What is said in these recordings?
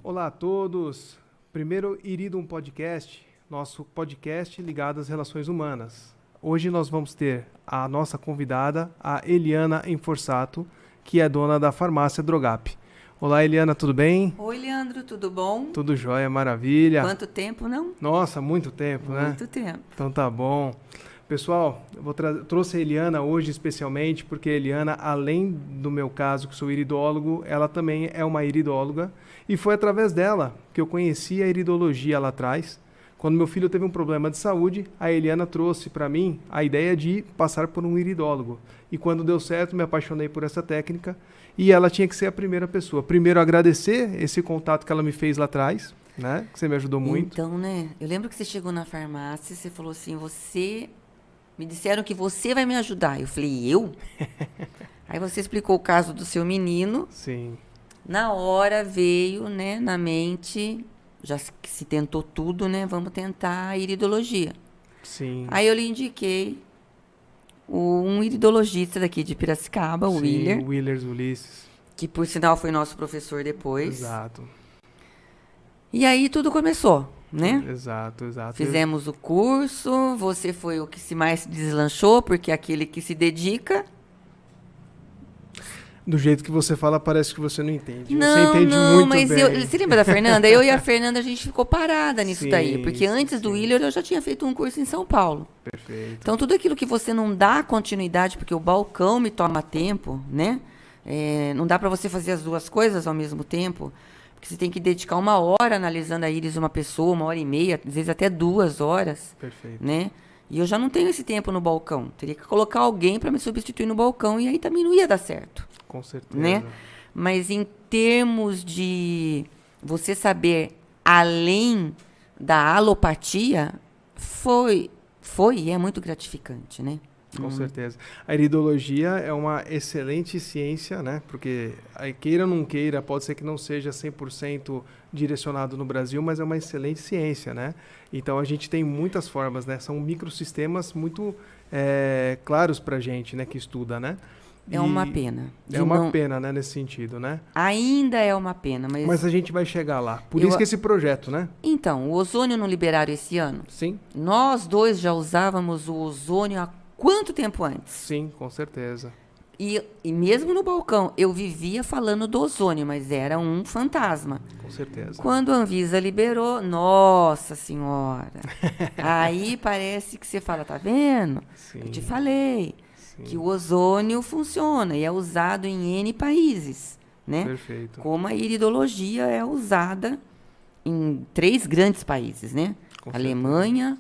Olá a todos. Primeiro Iridum Podcast, nosso podcast ligado às relações humanas. Hoje nós vamos ter a nossa convidada, a Eliana Enforsato, que é dona da farmácia Drogap. Olá, Eliana, tudo bem? Oi, Leandro, tudo bom? Tudo jóia, maravilha. Quanto tempo, não? Nossa, muito tempo, né? Muito tempo. Então tá bom. Pessoal, trouxe a Eliana hoje especialmente porque a Eliana, além do meu caso, que sou iridólogo, ela também é uma iridóloga. E foi através dela que eu conheci a iridologia lá atrás. Quando meu filho teve um problema de saúde, a Eliana trouxe para mim a ideia de passar por um iridólogo. E quando deu certo, me apaixonei por essa técnica e ela tinha que ser a primeira pessoa. Primeiro, agradecer esse contato que ela me fez lá atrás, né? Que você me ajudou muito. Então, né? Eu lembro que você chegou na farmácia e você falou assim, me disseram que você vai me ajudar. Eu falei, eu? Aí você explicou o caso do seu menino. Sim. Na hora veio, né, na mente, já que se tentou tudo, né? Vamos tentar a iridologia. Sim. Aí eu lhe indiquei um iridologista daqui de Piracicaba, o Willer. O Willers Ulisses. Que, por sinal, foi nosso professor depois. Exato. E aí tudo começou, né? Exato. Fizemos o curso, você foi o que mais se deslanchou, porque é aquele que se dedica. Do jeito que você fala, parece que você não entende. Não, você entende não, muito mas bem. você lembra da Fernanda? Eu e a Fernanda, a gente ficou parada nisso Sim, daí. Porque antes do sim. Willer, eu já tinha feito um curso em São Paulo. Perfeito. Então, tudo aquilo que você não dá continuidade, porque o balcão me toma tempo, né? Não dá para você fazer as duas coisas ao mesmo tempo. Porque você tem que dedicar 1 hora analisando a íris de uma pessoa, 1h30, às vezes até 2 horas. Perfeito. Né? E eu já não tenho esse tempo no balcão. Teria que colocar alguém para me substituir no balcão e aí também não ia dar certo. Com certeza. Né? Mas em termos de você saber além da alopatia, foi e é muito gratificante, né? Com certeza. A iridologia é uma excelente ciência, né? Porque, queira ou não queira, pode ser que não seja 100% direcionado no Brasil, mas é uma excelente ciência, né? Então, a gente tem muitas formas, né? São microsistemas muito claros para a gente, né? Que estuda, né? É uma pena. É uma pena, né? Nesse sentido, né? Ainda é uma pena, Mas a gente vai chegar lá. Por isso que esse projeto, né? Então, o ozônio não liberaram esse ano? Sim. Nós dois já usávamos o ozônio há quanto tempo antes? Sim, com certeza. E mesmo no balcão, eu vivia falando do ozônio, mas era um fantasma. Com certeza. Quando a Anvisa liberou, nossa senhora, aí parece que você fala, tá vendo? Sim. Eu te falei Sim. que o ozônio funciona e é usado em N países, né? Perfeito. Como a iridologia é usada em 3 grandes países, né? Com Alemanha,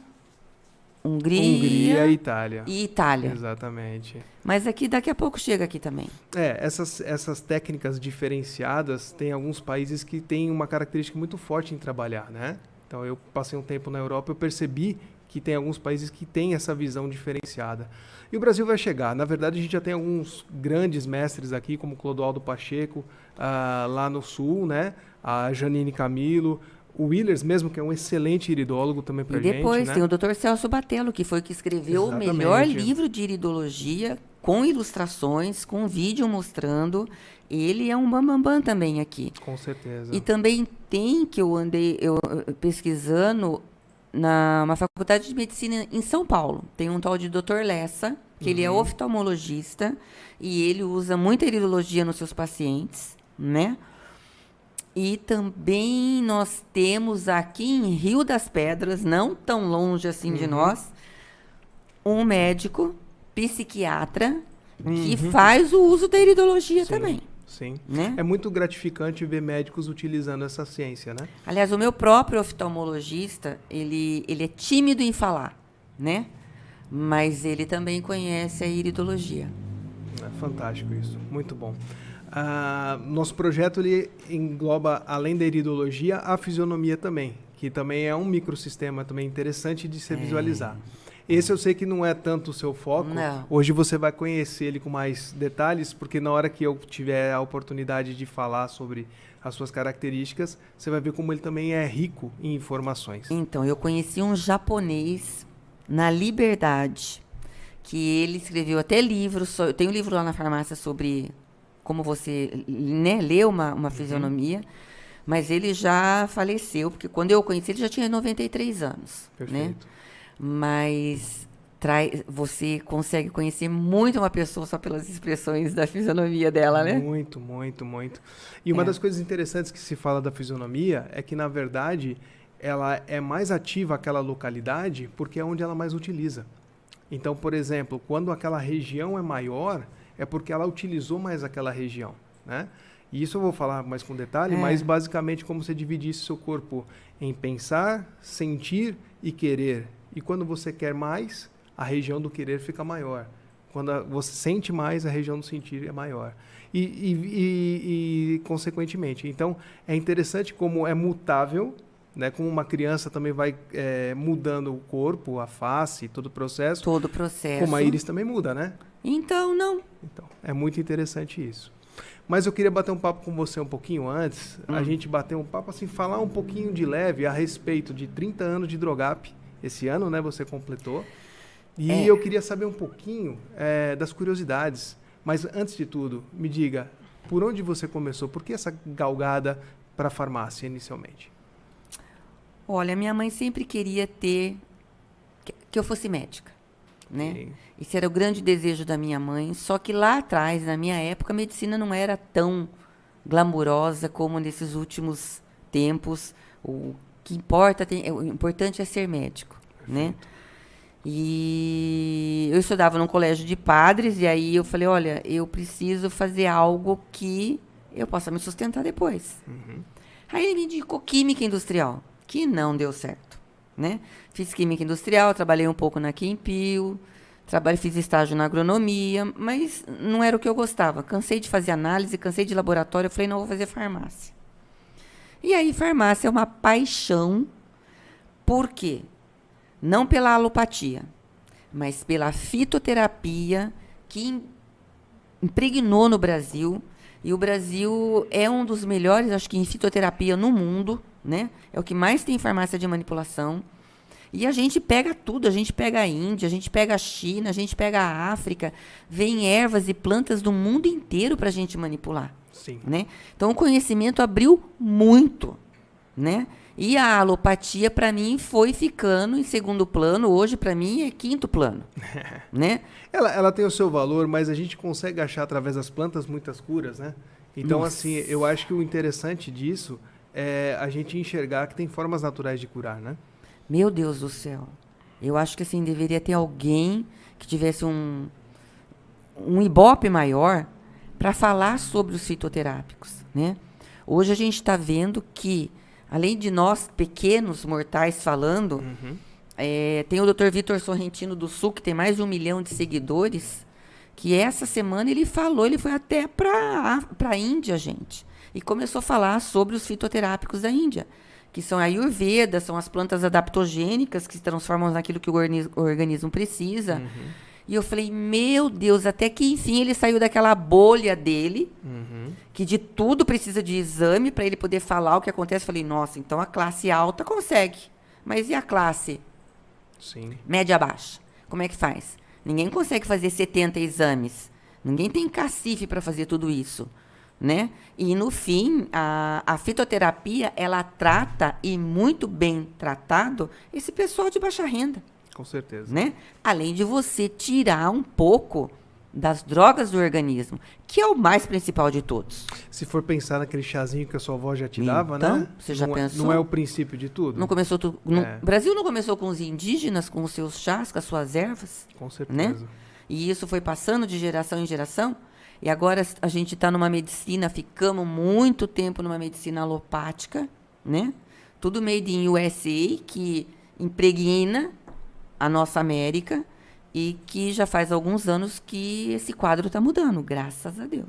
Hungria e Itália. e Itália. Exatamente. Mas aqui, daqui a pouco chega aqui também. Essas técnicas diferenciadas, tem alguns países que têm uma característica muito forte em trabalhar, né? Então, eu passei um tempo na Europa, eu percebi que tem alguns países que têm essa visão diferenciada. E o Brasil vai chegar. Na verdade, a gente já tem alguns grandes mestres aqui, como Clodoaldo Pacheco, lá no Sul, né? A Janine Camilo, o Willers mesmo, que é um excelente iridólogo também pra gente, né? E depois tem o Dr. Celso Batello, que foi o que escreveu Exatamente. o melhor livro de iridologia, com ilustrações, com vídeo mostrando. Ele é um bambambam também aqui. Com certeza. E também tem, que eu andei pesquisando, uma faculdade de medicina em São Paulo. Tem um tal de Dr. Lessa, que ele é oftalmologista, e ele usa muita iridologia nos seus pacientes, né? E também nós temos aqui em Rio das Pedras, não tão longe assim de nós, um médico psiquiatra que faz o uso da iridologia também. Sim. Né? É muito gratificante ver médicos utilizando essa ciência, né? Aliás, o meu próprio oftalmologista, ele é tímido em falar, né? Mas ele também conhece a iridologia. É fantástico isso, muito bom. Nosso projeto ele engloba, além da iridologia, a fisionomia também, que também é um microsistema também interessante de se visualizar. Esse eu sei que não é tanto o seu foco. Não. Hoje você vai conhecer ele com mais detalhes, porque na hora que eu tiver a oportunidade de falar sobre as suas características, você vai ver como ele também é rico em informações. Então, eu conheci um japonês na Liberdade, que ele escreveu até livro, eu tenho um livro lá na farmácia sobre como você, né, lê uma fisionomia, Mas ele já faleceu, porque quando eu o conheci, ele já tinha 93 anos. Né? Perfeito. Mas você consegue conhecer muito uma pessoa só pelas expressões da fisionomia dela, né? Muito, muito, muito. E uma das coisas interessantes que se fala da fisionomia é que, na verdade, ela é mais ativa aquela localidade porque é onde ela mais utiliza. Então, por exemplo, quando aquela região é maior, é porque ela utilizou mais aquela região, né? E isso eu vou falar mais com detalhe, mas basicamente como você dividisse seu corpo em pensar, sentir e querer. E quando você quer mais, a região do querer fica maior. Quando você sente mais, a região do sentir é maior. E consequentemente. Então, é interessante como é mutável, né? Como uma criança também vai mudando o corpo, a face, todo o processo. Todo o processo. Como a íris também muda, né? Então, não. Então, é muito interessante isso. Mas eu queria bater um papo com você um pouquinho antes. A gente bater um papo, assim, falar um pouquinho de leve a respeito de 30 anos de Drogap. Esse ano, né? Você completou. E eu queria saber um pouquinho das curiosidades. Mas, antes de tudo, me diga, por onde você começou? Por que essa galgada para a farmácia, inicialmente? Olha, minha mãe sempre queria que eu fosse médica, né? Sim. Esse era o grande desejo da minha mãe, só que lá atrás, na minha época, a medicina não era tão glamurosa como nesses últimos tempos. O importante é ser médico, né? E eu estudava num colégio de padres, e aí eu falei, olha, eu preciso fazer algo que eu possa me sustentar depois. Aí ele me indicou química industrial, que não deu certo, né? Fiz química industrial, trabalhei um pouco na Quempil, fiz estágio na agronomia, mas não era o que eu gostava. Cansei de fazer análise, cansei de laboratório, eu falei, não, vou fazer farmácia. E aí, farmácia é uma paixão, por quê? Não pela alopatia, mas pela fitoterapia que impregnou no Brasil. E o Brasil é um dos melhores, acho que, em fitoterapia no mundo, né? É o que mais tem farmácia de manipulação. E a gente pega tudo, a gente pega a Índia, a gente pega a China, a gente pega a África, vem ervas e plantas do mundo inteiro para a gente manipular. Sim. Né? Então, o conhecimento abriu muito, né? E a alopatia, para mim, foi ficando em segundo plano. Hoje, para mim, é quinto plano, né? Ela tem o seu valor, mas a gente consegue achar através das plantas muitas curas, né? Então, Nossa. assim, eu acho que o interessante disso é a gente enxergar que tem formas naturais de curar, né? Meu Deus do céu. Eu acho que, assim, deveria ter alguém que tivesse um ibope maior para falar sobre os fitoterápicos, né? Hoje a gente está vendo que, além de nós, pequenos mortais falando, tem o Dr. Vitor Sorrentino do Sul, que tem mais de 1 milhão de seguidores, que essa semana ele foi até para a Índia, gente, e começou a falar sobre os fitoterápicos da Índia, que são a Ayurveda, são as plantas adaptogênicas que se transformam naquilo que o organismo precisa. E eu falei, meu Deus, até que enfim ele saiu daquela bolha dele, que de tudo precisa de exame para ele poder falar o que acontece. Eu falei, nossa, então a classe alta consegue. Mas e a classe Sim. média baixa? Como é que faz? Ninguém consegue fazer 70 exames. Ninguém tem cacife para fazer tudo isso, né? E no fim, a fitoterapia, ela trata, e muito bem tratado, esse pessoal de baixa renda. Com certeza. Né? Além de você tirar um pouco das drogas do organismo, que é o mais principal de todos. Se for pensar naquele chazinho que a sua avó já te dava, Então, né? você já pensou? Não é o princípio de tudo? Não começou tudo. O Brasil não começou com os indígenas, com os seus chás, com as suas ervas? Com certeza. Né? E isso foi passando de geração em geração. E agora a gente está numa medicina, ficamos muito tempo numa medicina alopática, né? Tudo made in USA, que impregna a nossa América, e que já faz alguns anos que esse quadro está mudando, graças a Deus.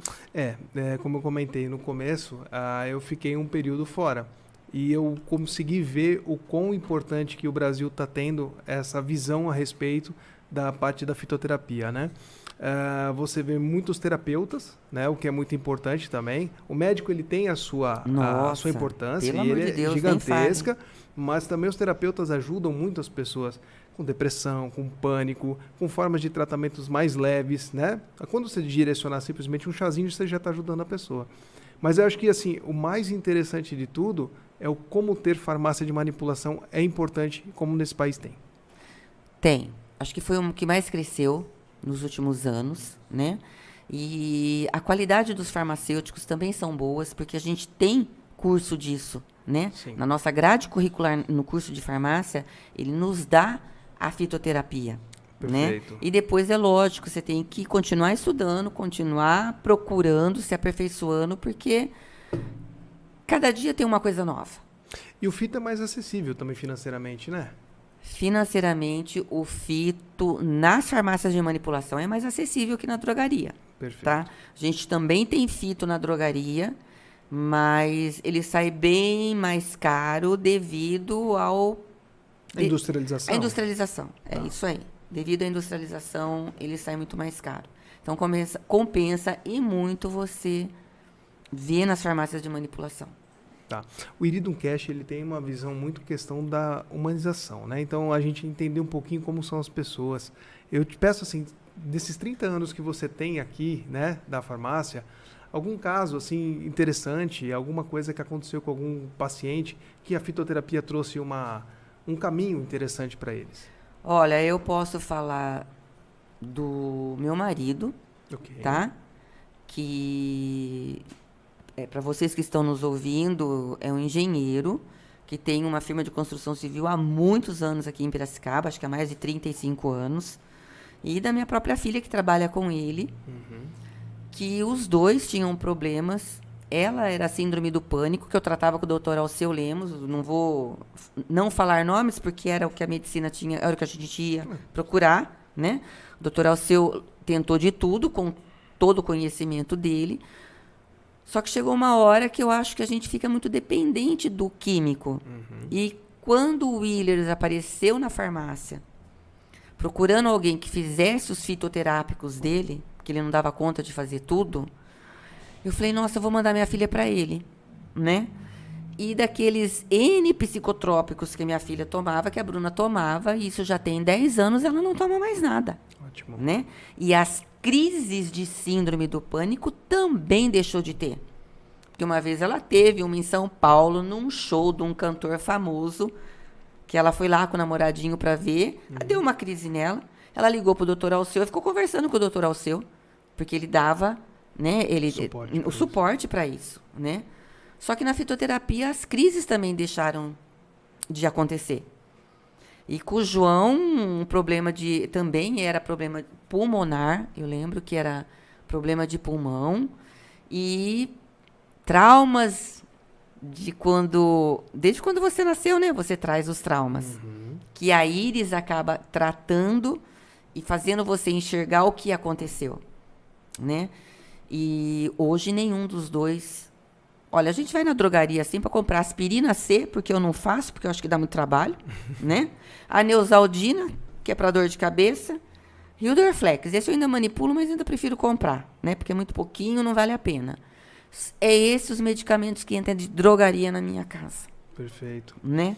Como eu comentei no começo, eu fiquei um período fora. E eu consegui ver o quão importante que o Brasil está tendo essa visão a respeito da parte da fitoterapia, né? Você vê muitos terapeutas, né? O que é muito importante também. O médico ele tem a sua importância, e ele é gigantesca, mas também os terapeutas ajudam muito as pessoas com depressão, com pânico, com formas de tratamentos mais leves, né? Quando você direcionar simplesmente um chazinho, você já está ajudando a pessoa. Mas eu acho que assim, o mais interessante de tudo é o como ter farmácia de manipulação é importante, como nesse país tem. Tem. Acho que foi o que mais cresceu nos últimos anos, né? E a qualidade dos farmacêuticos também são boas, porque a gente tem curso disso, né? Sim. Na nossa grade curricular, no curso de farmácia, ele nos dá a fitoterapia, Perfeito. né? E depois, é lógico, você tem que continuar estudando, continuar procurando, se aperfeiçoando, porque cada dia tem uma coisa nova. E o fito é mais acessível também financeiramente, né? Financeiramente, o fito nas farmácias de manipulação é mais acessível que na drogaria. Perfeito. Tá? A gente também tem fito na drogaria, mas ele sai bem mais caro devido A industrialização. à industrialização. É isso aí. Devido à industrialização, ele sai muito mais caro. Então, compensa e muito você ver nas farmácias de manipulação. Tá. O Iridum Cash, ele tem uma visão muito questão da humanização, né? Então, a gente entender um pouquinho como são as pessoas. Eu te peço, assim, desses 30 anos que você tem aqui, né, da farmácia, algum caso, assim, interessante, alguma coisa que aconteceu com algum paciente que a fitoterapia trouxe um caminho interessante para eles? Olha, eu posso falar do meu marido, Ok. tá? Que, para vocês que estão nos ouvindo, é um engenheiro que tem uma firma de construção civil há muitos anos aqui em Piracicaba, acho que há mais de 35 anos. E da minha própria filha, que trabalha com ele, que os dois tinham problemas. Ela era a síndrome do pânico, que eu tratava com o doutor Alceu Lemos. Não vou não falar nomes, porque era o que a medicina tinha, era o que a gente ia procurar, né? O doutor Alceu tentou de tudo, com todo o conhecimento dele. Só que chegou uma hora que eu acho que a gente fica muito dependente do químico. E quando o Willers apareceu na farmácia, procurando alguém que fizesse os fitoterápicos dele, porque ele não dava conta de fazer tudo, eu falei, nossa, eu vou mandar minha filha para ele, né? E daqueles N psicotrópicos que minha filha tomava, que a Bruna tomava, e isso já tem 10 anos, ela não toma mais nada. Ótimo. Né? E as crises de síndrome do pânico também deixou de ter. Porque uma vez ela teve uma em São Paulo, num show de um cantor famoso, que ela foi lá com o namoradinho para ver, deu uma crise nela, ela ligou pro doutor Alceu e ficou conversando com o doutor Alceu, porque ele dava, né, o suporte para isso, né? Só que na fitoterapia as crises também deixaram de acontecer. E com o João, também era problema pulmonar, eu lembro que era problema de pulmão, e traumas desde quando você nasceu, né? Você traz os traumas. Que a íris acaba tratando e fazendo você enxergar o que aconteceu, né? E hoje nenhum dos dois. Olha, a gente vai na drogaria assim para comprar aspirina C, porque eu não faço, porque eu acho que dá muito trabalho, né? A Neosaldina, que é para dor de cabeça, e o Dorflex. Esse eu ainda manipulo, mas ainda prefiro comprar, né? Porque é muito pouquinho, não vale a pena. É esses os medicamentos que entram de drogaria na minha casa. Perfeito. Né?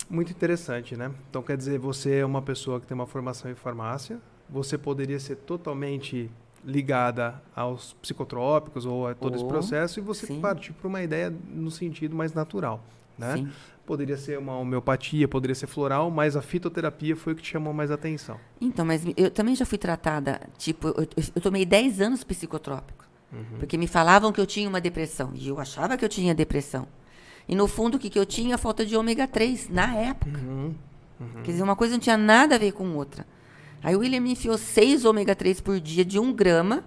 Muito interessante, né? Então, quer dizer, você é uma pessoa que tem uma formação em farmácia, você poderia ser totalmente ligada aos psicotrópicos ou a todo esse processo, e você partir para uma ideia no sentido mais natural, né? Sim. Poderia ser uma homeopatia, poderia ser floral, mas a fitoterapia foi o que te chamou mais atenção. Então, mas eu também já fui tratada, tipo, eu tomei 10 anos psicotrópicos, porque me falavam que eu tinha uma depressão, e eu achava que eu tinha depressão. E no fundo, o que eu tinha? Falta de ômega 3, na época. Quer dizer, uma coisa não tinha nada a ver com outra. Aí o William me enfiou 6 ômega 3 por dia de 1 grama,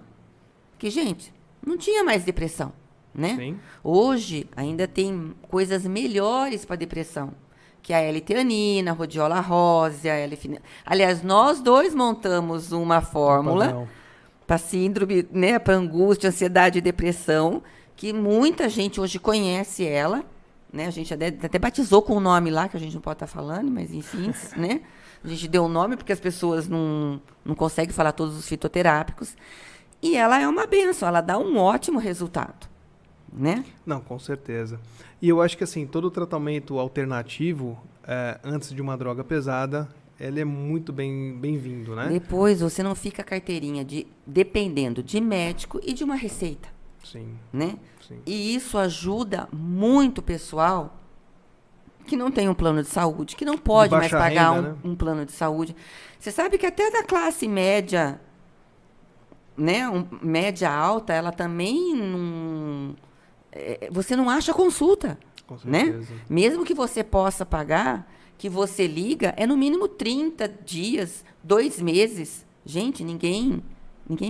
que, gente, não tinha mais depressão, né? Sim. Hoje, ainda tem coisas melhores para depressão, que é a L-teanina, a rodiola rosa, a Aliás, nós dois montamos uma fórmula para síndrome, né, para angústia, ansiedade e depressão, que muita gente hoje conhece ela, né? A gente até batizou com o nome lá, que a gente não pode estar falando, mas enfim, né? A gente deu o nome porque as pessoas não conseguem falar todos os fitoterápicos. E ela é uma benção, ela dá um ótimo resultado, né? Não, com certeza. E eu acho que assim, todo tratamento alternativo, antes de uma droga pesada, ele é muito bem-vindo, né? Depois você não fica carteirinha dependendo de médico e de uma receita. Sim. Né? Sim. E isso ajuda muito o pessoal que não tem um plano de saúde, que não pode mais baixa pagar renda, né? um plano de saúde. Você sabe que até da classe média, né, média alta, ela também não, você não acha consulta, Com né? certeza. Mesmo que você possa pagar, que você liga, é no mínimo 30 dias, 2 meses. Gente, ninguém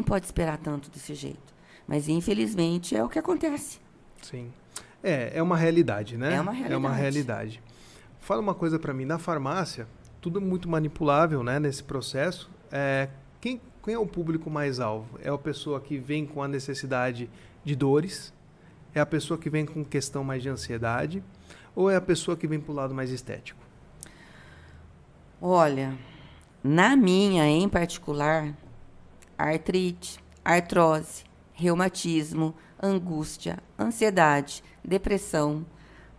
pode esperar tanto desse jeito. Mas, infelizmente, é o que acontece. Sim. É uma realidade, né? É uma realidade. É uma realidade. Fala uma coisa para mim, na farmácia, tudo é muito manipulável, né, nesse processo. Quem é o público mais alvo? É a pessoa que vem com a necessidade de dores? É a pessoa que vem com questão mais de ansiedade? Ou é a pessoa que vem para o lado mais estético? Olha, na minha, em particular, artrite, artrose, reumatismo, angústia, ansiedade, depressão,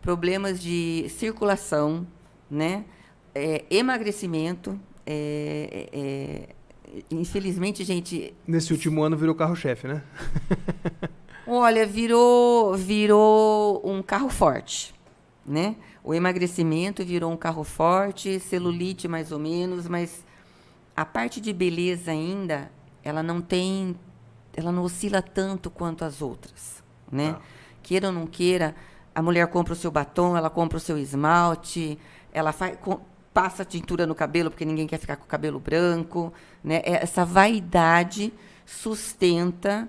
problemas de circulação, né? Emagrecimento. Infelizmente, gente... Nesse último ano virou carro-chefe, né? Olha, virou um carro forte, né? O emagrecimento virou um carro forte, celulite mais ou menos, mas a parte de beleza ainda, ela não oscila tanto quanto as outras, né? Ah. Queira ou não queira, a mulher compra o seu batom, ela compra o seu esmalte, ela passa tintura no cabelo porque ninguém quer ficar com o cabelo branco, né? Essa vaidade sustenta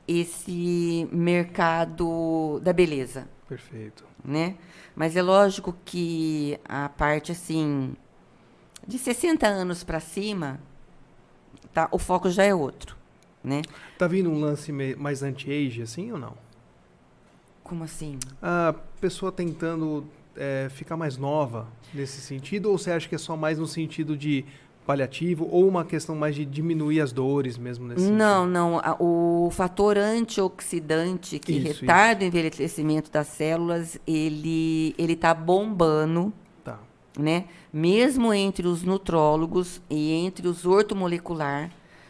esse mercado da beleza. Perfeito. Né? Mas é lógico que a parte assim de 60 anos para cima, tá, o foco já é outro, né? Tá vindo um lance mais anti-age, assim, ou não? Como assim? A pessoa tentando ficar mais nova nesse sentido, ou você acha que é só mais no sentido de paliativo, ou uma questão mais de diminuir as dores mesmo nesse sentido? Não. O fator antioxidante que retarda o envelhecimento das células, ele tá bombando, Tá. né? Mesmo entre os nutrólogos e entre os ortomolecular,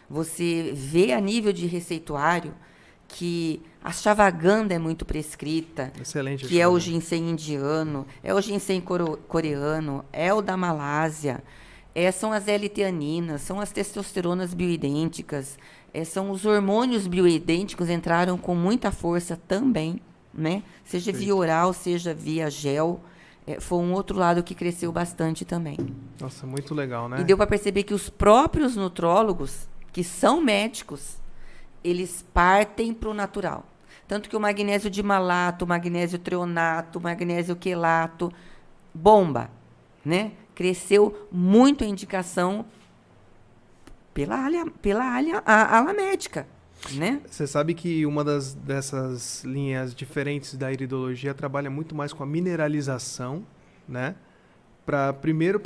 você vê a nível de receituário que a chavaganda é muito prescrita, Excelente. que é o ginseng indiano, é o ginseng coreano, é o da Malásia, são as L-teaninas, são as testosteronas bioidênticas, são os hormônios bioidênticos, entraram com muita força também, né? Seja via oral, seja via gel, foi um outro lado que cresceu bastante também. Nossa, muito legal, né? E deu para perceber que os próprios nutrólogos, que são médicos, eles partem para o natural. Tanto que o magnésio de malato, o magnésio treonato, o magnésio quelato, bomba, né? Cresceu muito a indicação pela ala médica, né? Você sabe que uma dessas linhas diferentes da iridologia trabalha muito mais com a mineralização, né? Para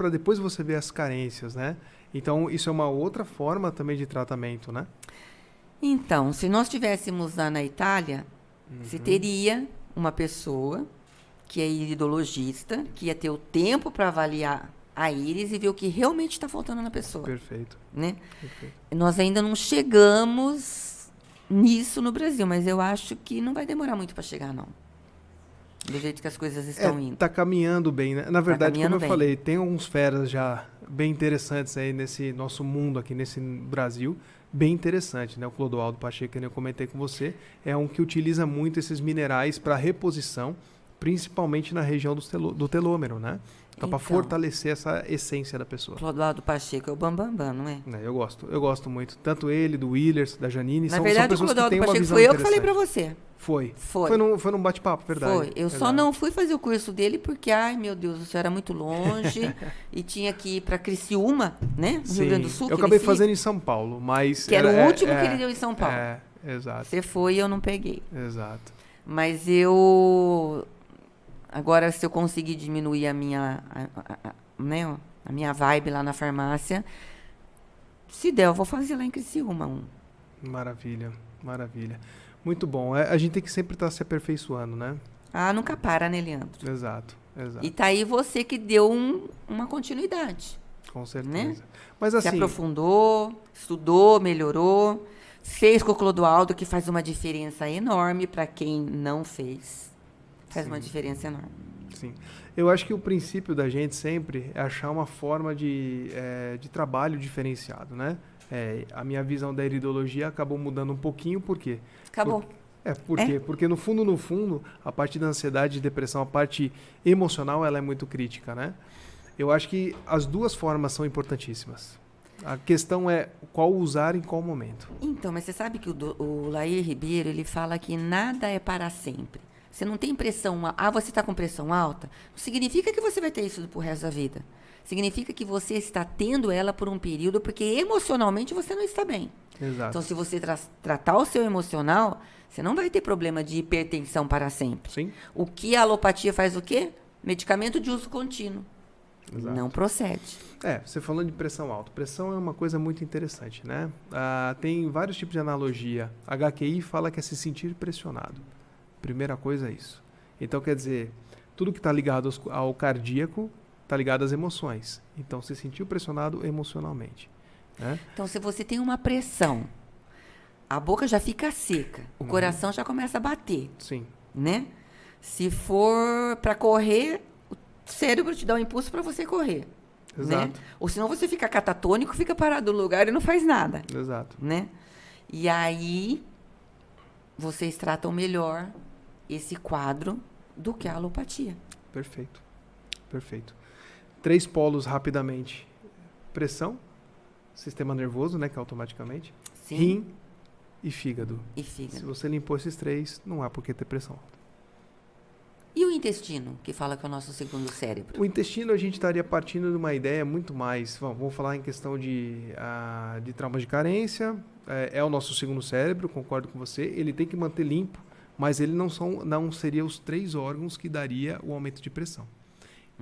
depois você ver as carências, né? Então, isso é uma outra forma também de tratamento, né? Então, se nós estivéssemos lá na Itália, você teria uma pessoa que é iridologista, que ia ter o tempo para avaliar a íris e ver o que realmente está faltando na pessoa. Perfeito. Né? Perfeito. Nós ainda não chegamos nisso no Brasil, mas eu acho que não vai demorar muito para chegar, não. Do jeito que as coisas estão indo. Está caminhando bem, né? Na verdade, como eu bem. falei, tem alguns feras já bem interessantes aí nesse nosso mundo aqui, nesse Brasil, bem interessante, né? O Clodoaldo Pacheco, que eu comentei com você, é um que utiliza muito esses minerais para reposição, principalmente na região do telômero, né? Então, para fortalecer essa essência da pessoa. Clodoaldo Pacheco é o bambambam, não é? Eu gosto muito. Tanto ele, do Willers, da Janine. Na verdade, são pessoas o Clodoaldo que têm uma Pacheco visão foi eu que falei para você. Foi. Foi. Foi num bate-papo, verdade. Foi. Eu só não fui fazer o curso dele porque, ai, meu Deus, o senhor era muito longe e tinha que ir para Criciúma, né? No Rio Grande do Sul. Eu acabei fazendo em São Paulo, mas... Que era o último que ele deu em São Paulo. Exato. Você foi e eu não peguei. Exato. Mas eu... Agora, se eu conseguir diminuir a minha... né, a minha vibe lá na farmácia, se der, eu vou fazer lá em Criciúma. Maravilha, maravilha. Muito bom. A gente tem que sempre estar se aperfeiçoando, né? Ah, nunca para, né, Leandro? Exato. E tá aí você que deu uma continuidade. Com certeza. Né? Mas assim... Se aprofundou, estudou, melhorou, fez com o Clodoaldo, que faz uma diferença enorme para quem não fez. Faz uma diferença enorme. Sim. Eu acho que o princípio da gente sempre é achar uma forma de trabalho diferenciado, né? A minha visão da iridologia acabou mudando um pouquinho, por quê? Acabou. Por quê? Porque no fundo, a parte da ansiedade e depressão, a parte emocional, ela é muito crítica, né? Eu acho que as duas formas são importantíssimas. A questão é qual usar em qual momento. Então, mas você sabe que o Lair Ribeiro, ele fala que nada é para sempre. Você não tem pressão... você está com pressão alta? Não significa que você vai ter isso pro resto da vida. Significa que você está tendo ela por um período, porque emocionalmente você não está bem. Exato. Então, se você tratar o seu emocional, você não vai ter problema de hipertensão para sempre. Sim. O que a alopatia faz o quê? Medicamento de uso contínuo. Exato. Não procede. Você falando de pressão alta. Pressão é uma coisa muito interessante, né? Tem vários tipos de analogia. HQI fala que é se sentir pressionado. Primeira coisa é isso. Então, quer dizer, tudo que está ligado ao cardíaco está ligado às emoções. Então, se sentiu pressionado emocionalmente. Né? Então, se você tem uma pressão, a boca já fica seca, o coração já começa a bater. Sim. Né? Se for para correr, o cérebro te dá um impulso para você correr. Exato. Né? Ou senão você fica catatônico, fica parado no lugar e não faz nada. Exato. Né? E aí, vocês tratam melhor esse quadro do que a alopatia. Perfeito. Perfeito. 3 polos rapidamente. Pressão, sistema nervoso, né, que é automaticamente. Sim. Rim e fígado. E fígado. Se você limpou esses 3, não há por que ter pressão alta. E o intestino, que fala que é o nosso segundo cérebro? O intestino, a gente estaria partindo de uma ideia muito mais... Vamos falar em questão de trauma de carência. É o nosso segundo cérebro, concordo com você. Ele tem que manter limpo, mas ele não seria os 3 órgãos que daria o aumento de pressão.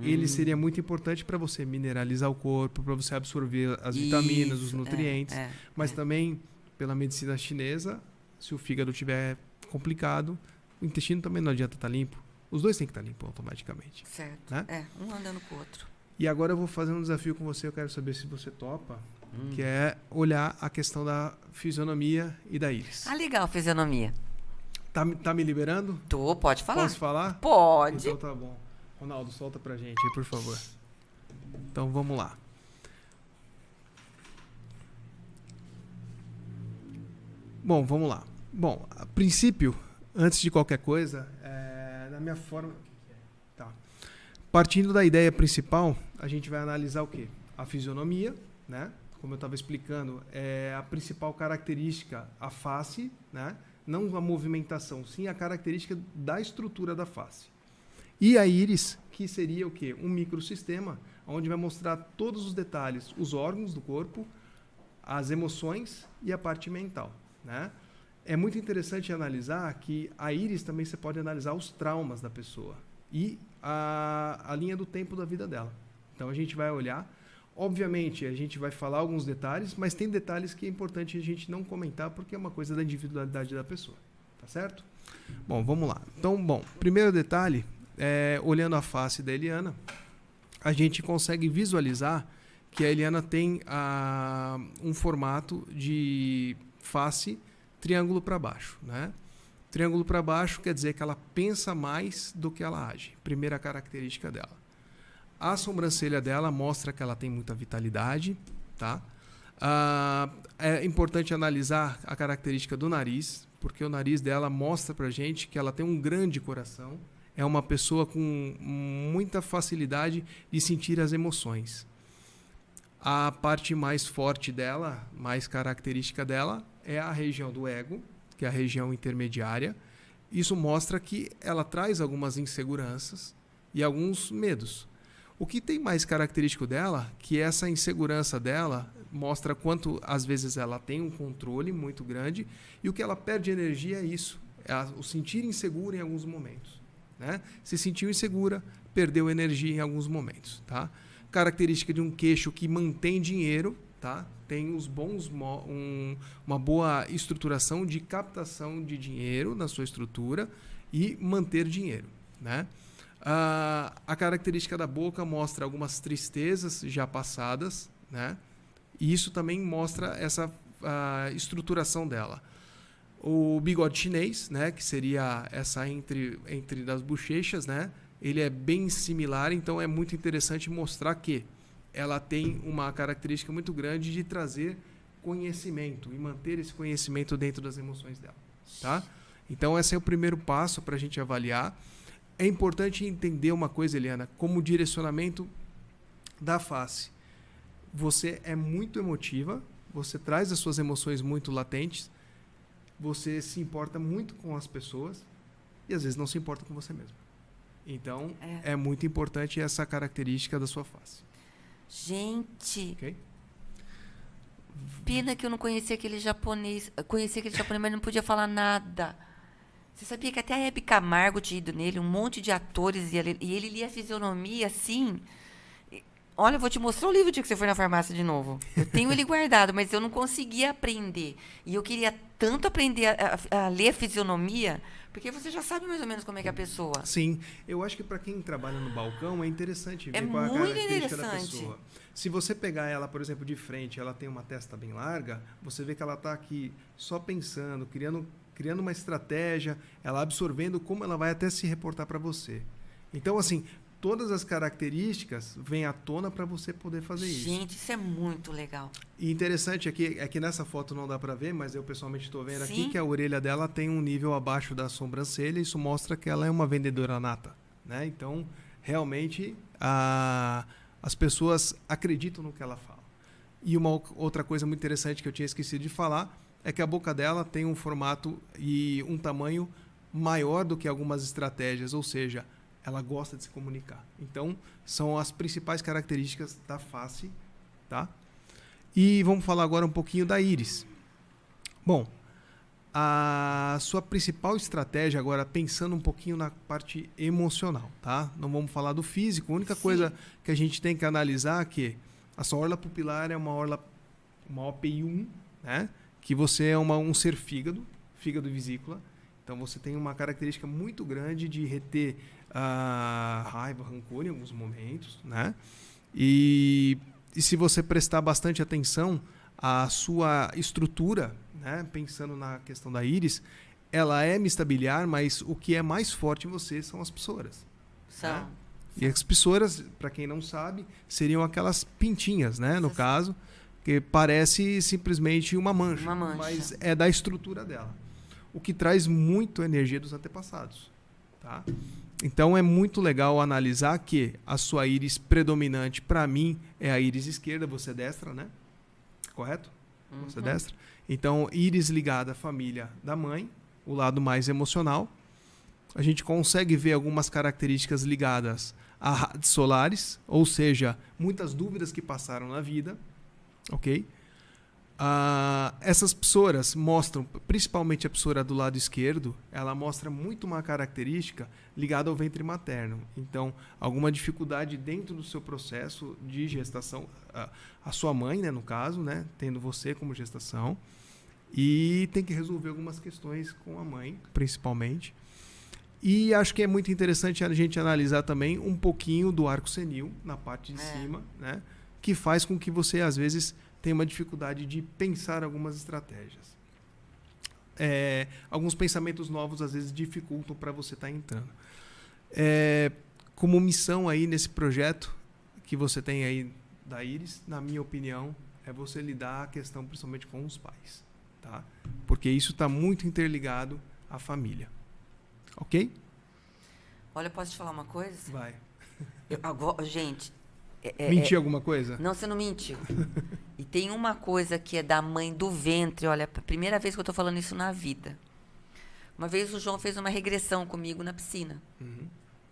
Ele seria muito importante para você mineralizar o corpo, para você absorver as vitaminas, os nutrientes. Mas também, pela medicina chinesa, se o fígado estiver complicado, o intestino também não adianta estar limpo. Os dois têm que estar limpos automaticamente. Certo. Né? Um andando com o outro. E agora eu vou fazer um desafio com você, eu quero saber se você topa, que é olhar a questão da fisionomia e da íris. Legal, fisionomia. Tá me liberando? Pode falar. Posso falar? Pode. Então tá bom. Ronaldo, solta pra gente aí, por favor. Então vamos lá. Bom, vamos lá. Bom, a princípio, antes de qualquer coisa, na minha forma... Tá. Partindo da ideia principal, a gente vai analisar o quê? A fisionomia, né? Como eu estava explicando, é a principal característica, a face, né? Não a movimentação, sim a característica da estrutura da face. E a íris, que seria o quê? Um microsistema, onde vai mostrar todos os detalhes, os órgãos do corpo, as emoções e a parte mental, né? É muito interessante analisar que a íris também você pode analisar os traumas da pessoa e a linha do tempo da vida dela. Então a gente vai olhar, obviamente a gente vai falar alguns detalhes, mas tem detalhes que é importante a gente não comentar porque é uma coisa da individualidade da pessoa, tá certo? Bom, vamos lá. Então, primeiro detalhe, olhando a face da Eliana, a gente consegue visualizar que a Eliana tem um formato de face triângulo para baixo, né? Triângulo para baixo quer dizer que ela pensa mais do que ela age. Primeira característica dela. A sobrancelha dela mostra que ela tem muita vitalidade, tá? É importante analisar a característica do nariz, porque o nariz dela mostra pra gente que ela tem um grande coração. É uma pessoa com muita facilidade de sentir as emoções. A parte mais forte dela, mais característica dela, é a região do ego, que é a região intermediária. Isso mostra que ela traz algumas inseguranças e alguns medos. O que tem mais característico dela, que essa insegurança dela mostra quanto às vezes ela tem um controle muito grande e o que ela perde energia é isso, o sentir insegura em alguns momentos, né? Se sentiu insegura, perdeu energia em alguns momentos, tá? Característica de um queixo que mantém dinheiro, tá? Tem uma boa estruturação de captação de dinheiro na sua estrutura e manter dinheiro, né? A característica da boca mostra algumas tristezas já passadas, né? E isso também mostra essa a estruturação dela. O bigode chinês, né, que seria essa entre das bochechas, né, ele é bem similar, então é muito interessante mostrar que ela tem uma característica muito grande de trazer conhecimento e manter esse conhecimento dentro das emoções dela, tá? Então, esse é o primeiro passo para a gente avaliar. É importante entender uma coisa, Eliana, como direcionamento da face. Você é muito emotiva, você traz as suas emoções muito latentes, você se importa muito com as pessoas e às vezes não se importa com você mesmo. Então, é muito importante essa característica da sua face. Gente, Ok? pena que eu não conhecia aquele japonês. Conhecia aquele japonês, mas não podia falar nada. Você sabia que até a Hebe Camargo tinha ido nele, um monte de atores, e ele lia a fisionomia assim. Olha, eu vou te mostrar o livro o dia que você for na farmácia de novo. Eu tenho ele guardado, mas eu não conseguia aprender. E eu queria tanto aprender a ler a fisionomia, porque você já sabe mais ou menos como é que é a pessoa. Sim, eu acho que para quem trabalha no balcão é interessante ver qual é a muito característica da interessante. pessoa. Se você pegar ela, por exemplo, de frente, ela tem uma testa bem larga, você vê que ela está aqui só pensando, criando uma estratégia, ela absorvendo como ela vai até se reportar para você. Então, assim, todas as características vêm à tona para você poder fazer isso. Gente, isso é muito legal. E interessante é que nessa foto não dá para ver, mas eu pessoalmente estou vendo aqui Sim. que a orelha dela tem um nível abaixo da sobrancelha, isso mostra que ela é uma vendedora nata, né? Então, realmente, as pessoas acreditam no que ela fala. E uma outra coisa muito interessante que eu tinha esquecido de falar é que a boca dela tem um formato e um tamanho maior do que algumas estratégias, ou seja, ela gosta de se comunicar. Então, são as principais características da face, tá? E vamos falar agora um pouquinho da íris. Bom, a sua principal estratégia agora, pensando um pouquinho na parte emocional, tá? Não vamos falar do físico. A única coisa que a gente tem que analisar é que a sua orla pupilar é uma OPI 1, né? Que você é um ser fígado e vesícula. Então, você tem uma característica muito grande de reter raiva, rancor em alguns momentos, né? E se você prestar bastante atenção, a sua estrutura, né? Pensando na questão da íris, ela é mistabiliar, mas o que é mais forte em você são as psoras. São. Né? E as psoras, para quem não sabe, seriam aquelas pintinhas, né? No caso, que parece simplesmente uma mancha, mas é da estrutura dela. O que traz muito energia dos antepassados, tá? Então, é muito legal analisar que a sua íris predominante, para mim, é a íris esquerda. Você é destra, né? Correto? Você é destra. Então, íris ligada à família da mãe, o lado mais emocional. A gente consegue ver algumas características ligadas a raios solares, ou seja, muitas dúvidas que passaram na vida, ok? Essas psoras mostram, principalmente a psora do lado esquerdo, ela mostra muito uma característica ligada ao ventre materno. Então, alguma dificuldade dentro do seu processo de gestação, a sua mãe, né, no caso, né, tendo você como gestação, e tem que resolver algumas questões com a mãe, principalmente. E acho que é muito interessante a gente analisar também um pouquinho do arco senil na parte de cima, né, que faz com que você, às vezes, tem uma dificuldade de pensar algumas estratégias. Alguns pensamentos novos, às vezes, dificultam para você estar entrando. Como missão aí nesse projeto que você tem aí da íris, na minha opinião, é você lidar a questão principalmente com os pais, tá? Porque isso está muito interligado à família. Ok? Olha, posso te falar uma coisa? Vai. Gente... Menti alguma coisa? Não, você não mentiu. E tem uma coisa que é da mãe do ventre. Olha, a primeira vez que eu estou falando isso na vida. Uma vez o João fez uma regressão comigo na piscina.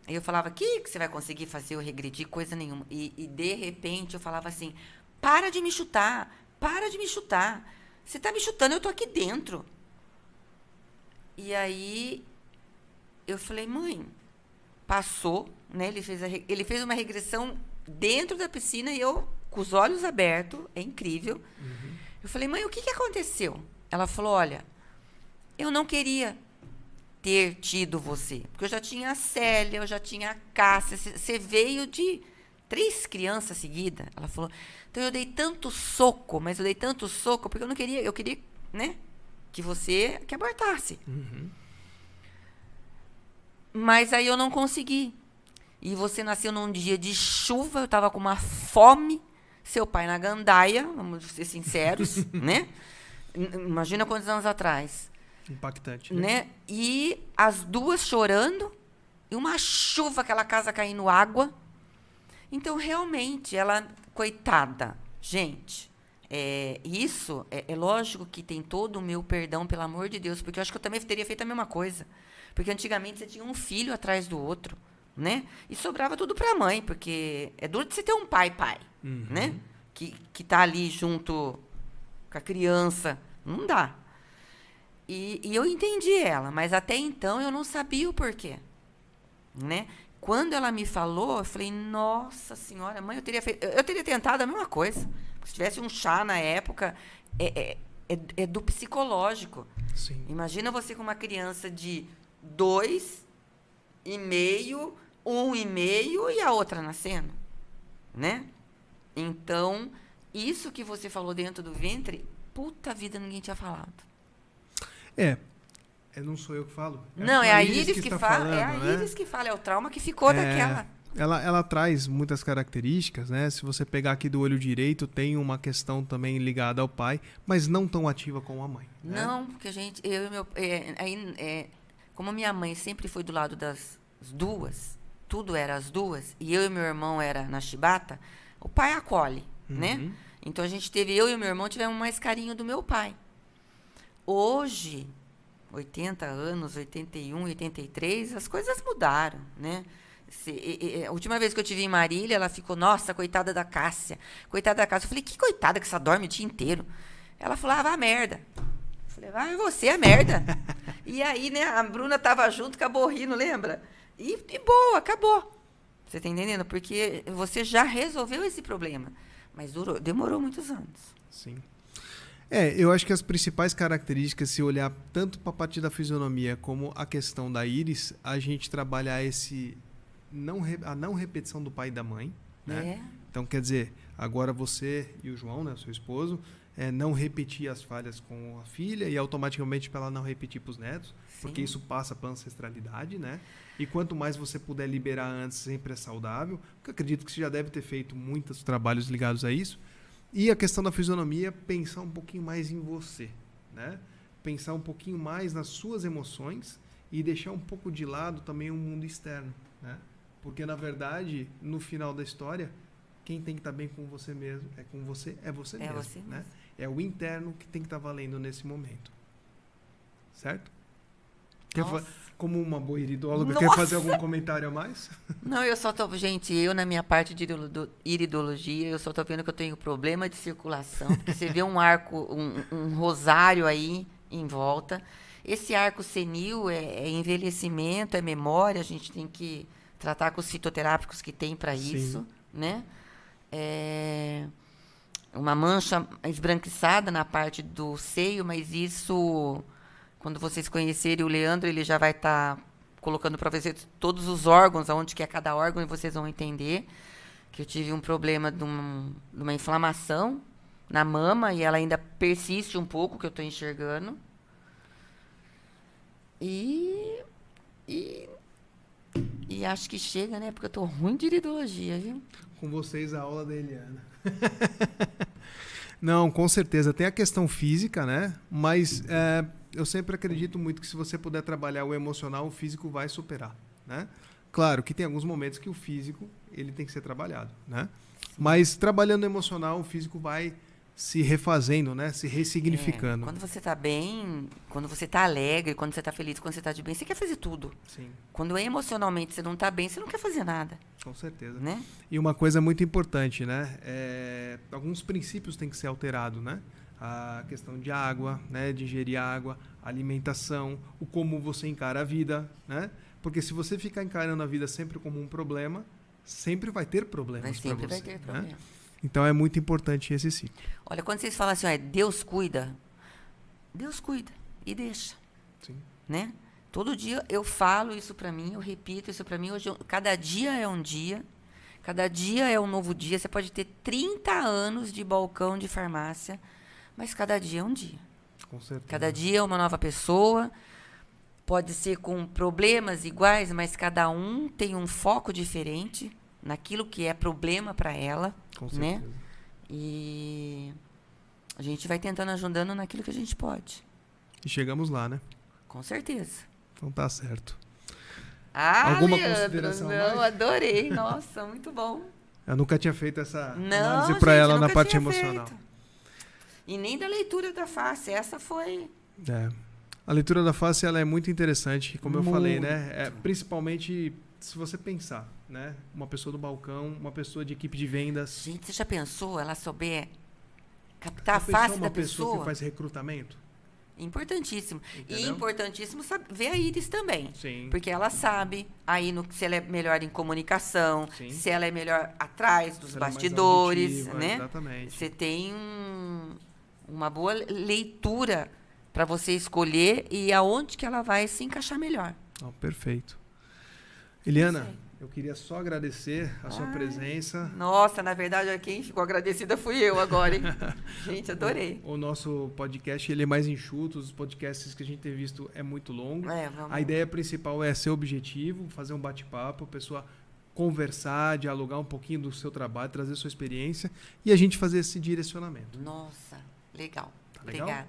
Aí eu falava, que você vai conseguir fazer eu regredir? Coisa nenhuma. E de repente eu falava assim, para de me chutar, para de me chutar. Você está me chutando, eu estou aqui dentro. E aí eu falei, mãe, passou, né? Ele fez uma regressão dentro da piscina e eu, com os olhos abertos, é incrível. Eu falei, mãe, o que aconteceu? Ela falou, olha, eu não queria ter tido você, porque eu já tinha a Célia, eu já tinha a Cássia, você veio de 3 crianças seguidas. Ela falou, então eu dei tanto soco, mas eu dei tanto soco porque eu queria, né, que abortasse. Mas aí eu não consegui. E você nasceu num dia de chuva, eu tava com uma fome, seu pai na gandaia, vamos ser sinceros, né? Imagina quantos anos atrás. Impactante, Né? E as 2 chorando, e uma chuva, aquela casa caindo água. Então, realmente, ela, coitada, gente, isso, é lógico que tem todo o meu perdão, pelo amor de Deus, porque eu acho que eu também teria feito a mesma coisa. Porque antigamente você tinha um filho atrás do outro, né? E sobrava tudo para a mãe, porque é duro de você ter um pai, né? Que tá ali junto com a criança. Não dá. E eu entendi ela, mas até então eu não sabia o porquê, né? Quando ela me falou, eu falei, nossa senhora, mãe, eu teria tentado a mesma coisa. Se tivesse um chá na época, é do psicológico. Sim. Imagina você com uma criança de 2,5, 1,5 e a outra nascendo, né? Então, isso que você falou dentro do ventre, puta vida, ninguém tinha falado. Não sou eu que falo. Não, é a Iris que fala. Falando, É a Iris que fala, é o trauma que ficou daquela. Ela traz muitas características, né? Se você pegar aqui do olho direito, tem uma questão também ligada ao pai, mas não tão ativa como a mãe. Né? Não, porque eu e meu. Como minha mãe sempre foi do lado das 2, tudo era as 2, e eu e meu irmão era na chibata, o pai acolhe, né? Então eu e o meu irmão tivemos mais carinho do meu pai. Hoje, 80 anos, 81, 83, as coisas mudaram, né? A última vez que eu tive em Marília, ela ficou, nossa, coitada da Cássia. Coitada da Cássia. Eu falei, que coitada que essa dorme o dia inteiro. Ela falou, vá merda. Eu falei, vai você a merda. E aí, né, a Bruna tava junto, acabou rindo, lembra? E boa, acabou. Você tá entendendo? Porque você já resolveu esse problema. Mas demorou muitos anos. Sim. Eu acho que as principais características, se olhar tanto para a parte da fisionomia como a questão da íris, a gente trabalhar a não repetição do pai e da mãe. Né? Então, quer dizer, agora você e o João, né, seu esposo, não repetir as falhas com a filha e automaticamente para ela não repetir para os netos, sim, porque isso passa para a ancestralidade, né? E quanto mais você puder liberar antes, sempre é saudável, porque eu acredito que você já deve ter feito muitos trabalhos ligados a isso. E a questão da fisionomia, pensar um pouquinho mais em você, né? Pensar um pouquinho mais nas suas emoções e deixar um pouco de lado também o mundo externo, né? Porque, na verdade, no final da história, quem tem que estar bem com você mesmo, é você mesmo, você né? mesmo. É o interno que tem que estar valendo nesse momento. Certo? Como uma boa iridóloga, quer fazer algum comentário a mais? Não, eu só tô... Gente, na minha parte de iridologia, eu só tô vendo que eu tenho problema de circulação, porque você vê um arco, um rosário aí em volta. Esse arco senil é envelhecimento, é memória, a gente tem que tratar com os fitoterápicos que tem para isso, né? Uma mancha esbranquiçada na parte do seio, mas isso... Quando vocês conhecerem o Leandro, ele já vai estar colocando para vocês todos os órgãos, aonde que é cada órgão, e vocês vão entender que eu tive um problema de uma inflamação na mama, e ela ainda persiste um pouco, que eu estou enxergando. E acho que chega, né? Porque eu estou ruim de iridologia, viu? Com vocês, a aula da Eliana. Não, com certeza. Tem a questão física, né? Mas... eu sempre acredito muito que se você puder trabalhar o emocional, o físico vai superar, né? Claro que tem alguns momentos que o físico ele tem que ser trabalhado, né? Mas trabalhando o emocional, o físico vai se refazendo, né? Se ressignificando. Quando você está bem, quando você está alegre, quando você está feliz, quando você está de bem, você quer fazer tudo. Sim. Quando emocionalmente você não está bem, você não quer fazer nada. Com certeza. Né? E uma coisa muito importante, né? Alguns princípios têm que ser alterados, né? A questão de água, né, de ingerir água, alimentação, o como você encara a vida, né? Porque se você ficar encarando a vida sempre como um problema, sempre vai ter problemas para você. Sempre vai ter problema. Né? Então é muito importante esse ciclo. Olha, quando vocês falam assim, Deus cuida e deixa. Sim. Né? Todo dia eu falo isso para mim, eu repito isso para mim. Hoje, cada dia é um dia, Cada dia é um novo dia. Você pode ter 30 anos de balcão de farmácia, mas cada dia é um dia. Com certeza. Cada dia é uma nova pessoa. Pode ser com problemas iguais, mas cada um tem um foco diferente naquilo que é problema para ela, Com né? certeza. E a gente vai tentando ajudando naquilo que a gente pode. E chegamos lá, né? Com certeza. Então tá certo. Ah, Alguma Leandro, consideração a não, mais? adorei. Nossa, muito bom. Eu nunca tinha feito essa Não, análise pra gente, ela na nunca parte tinha emocional. feito. E nem da leitura da face. Essa foi... É. A leitura da face ela é muito interessante, como eu falei, né? Muito. Principalmente se você pensar, né? Uma pessoa do balcão, uma pessoa de equipe de vendas. Gente, você já pensou ela souber captar a Já pensou face uma da pessoa pessoa? que faz recrutamento. Importantíssimo. E Entendeu? importantíssimo ver a Iris também. Sim. Porque ela sabe aí se ela é melhor em comunicação, Sim. se ela é melhor atrás dos Se ela é mais bastidores, auditiva, né? exatamente. Você tem uma boa leitura para você escolher e aonde que ela vai se encaixar melhor. Oh, perfeito. Eliana, Isso aí. eu queria só agradecer a sua presença. Nossa, na verdade, quem ficou agradecida fui eu agora, hein? Gente, adorei. O nosso podcast ele é mais enxuto, os podcasts que a gente tem visto é muito longo. Vamos. A ideia principal é ser objetivo, fazer um bate-papo, a pessoa conversar, dialogar um pouquinho do seu trabalho, trazer sua experiência e a gente fazer esse direcionamento. Nossa, legal. Tá legal? Obrigada.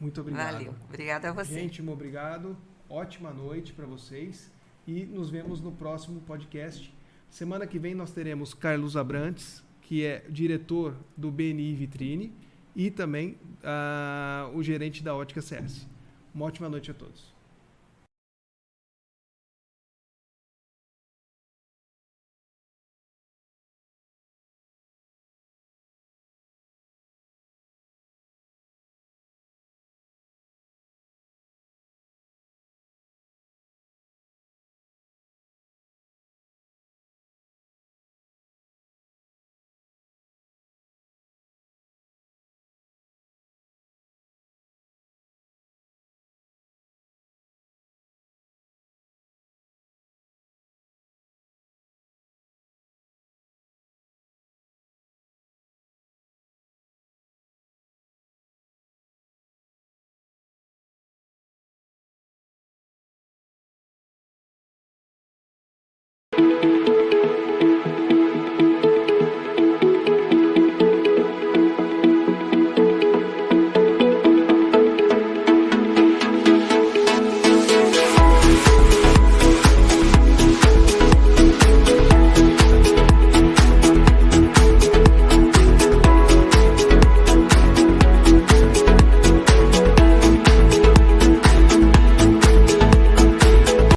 Muito obrigado. Valeu. Obrigada a você. Gente, muito obrigado. Ótima noite para vocês e nos vemos no próximo podcast. Semana que vem nós teremos Carlos Abrantes, que é diretor do BNI Vitrine e também o gerente da Ótica CS. Uma ótima noite a todos.